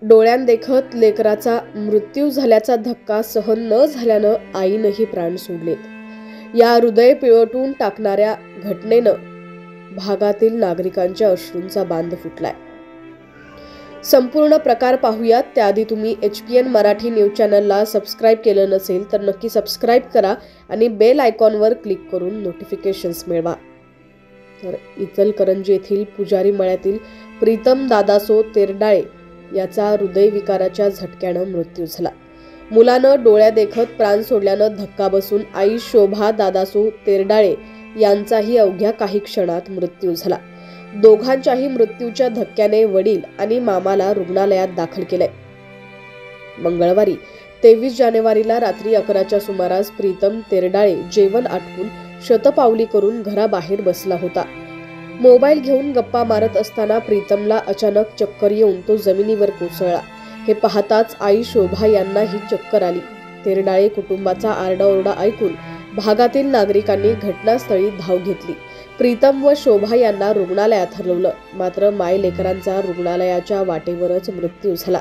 डोळ्यांदेखत लेकराचा मृत्यू झाल्याचा धक्का सहन न झाल्यानं आईनंही प्राण सोडलेत। या हृदय पिळवटून टाकणाऱ्या घटनेनं भागातील नागरिकांच्या अश्रूंचा बांध फुटलाय। संपूर्ण प्रकार पाहूयात त्याआधी तुम्ही HPN मराठी न्यूज चॅनलला सबस्क्राइब केलं नसेल तर नक्की सबस्क्राइब करा आणि बेल आयकॉनवर क्लिक करून नोटिफिकेशन्स मिळवा। तर इचलकरंजी येथील पुजारी मळ्यातील प्रीतम दादासो तेरडाळे याचा हृदयविकाराच्या झटक्यानं मृत्यू झाला। मुलानं डोळ्यादेखत प्राण सोडल्यानं धक्का बसून आई शोभा दादासो तेरडाळे यांचाही अवघ्या काही क्षणात मृत्यू झाला। दोघांच्याही मृत्यूच्या धक्क्याने वडील आणि मामाला रुग्णालयात दाखल केलंय। मंगळवारी 23 जानेवारीला रात्री 11च्या सुमारास प्रीतम तेरडाळे जेवण आटपून शतपावली करून घराबाहेर बसला होता। मोबाईल घेऊन गप्पा मारत असताना प्रीतमला अचानक चक्कर येऊन तो जमिनीवर कोसळला। हे पाहताच आई शोभा यांना ही चक्कर आली। तेरडाळे कुटुंबाचा आरडाओरडा ऐकून भागातील नागरिकांनी घटनास्थळी धाव घेतली। प्रीतम व शोभा यांना रुग्णालयात हलवलं, मात्र मायलेकरांचा रुग्णालयाच्या वाटेवरच मृत्यू झाला।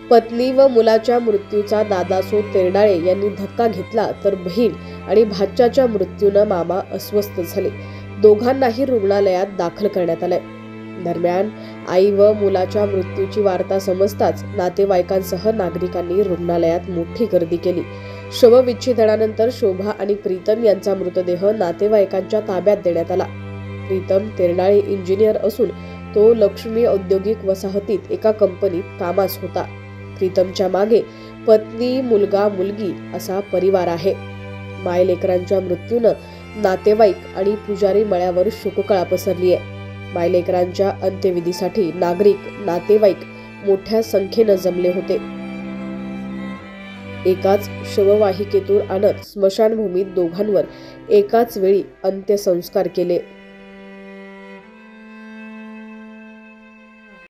पत्नी व मुलाच्या मृत्यूचा दादासो तेरडाळे यांनी धक्का घेतला तर बहीण आणि भाच्याच्या मृत्यूनं मामा अस्वस्थ झाले। दोघांनाही रुग्णालयात दाखल करण्यात आलंय। दरम्यान आई व मुलाच्या मृत्यूची वार्ता समजताच नातेवाईकांसह नागरिकांनी रुग्णालयात मोठी गर्दी केली। शवविच्छेदनानंतर शोभा आणि प्रीतम यांचा मृतदेह नातेवाईकांच्या ताब्यात देण्यात आला। प्रीतम तेरडाळे इंजिनियर असून तो लक्ष्मी औद्योगिक वसाहतीत एका कंपनीत कामास होता। प्रीतमच्या मागे पत्नी मुलगा मुलगी असा परिवार आहे। मायलेकरांच्या मृत्यूनं नातेवाईक आणि पुजारी मळ्यावर शोककळा पसरली आहे। मायलेकरांच्या अंत्यविधीसाठी नागरिक नातेवाईक मोठ्या संख्येनं जमले होते। एकाच शववाहिकेतून आणत स्मशानभूमीत दोघांवर एकाच वेळी अंत्यसंस्कार केले।